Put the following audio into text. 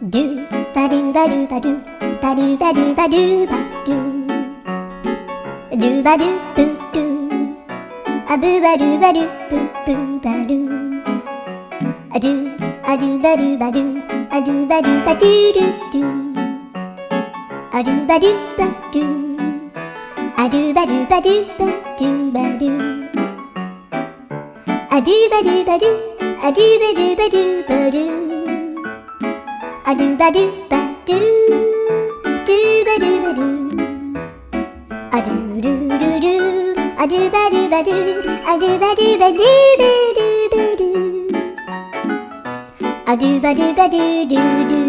ドゥバドゥバドゥバドゥバドゥバドゥバドゥバドゥドゥバドゥブドゥアブバドゥバドゥブブバドゥアドゥアドゥバドゥバドゥアドゥバドゥバドゥドゥドゥアドゥバドゥバドゥアドゥバドゥバドゥバドゥバドゥアドゥバドゥバドゥアドゥバドゥバドゥバドゥアドゥバドゥバドゥドゥバドゥバドゥアドゥルルルアドゥバドゥバドゥアドゥバドゥバドゥバドゥバドゥアドゥバドゥバドゥドゥドゥ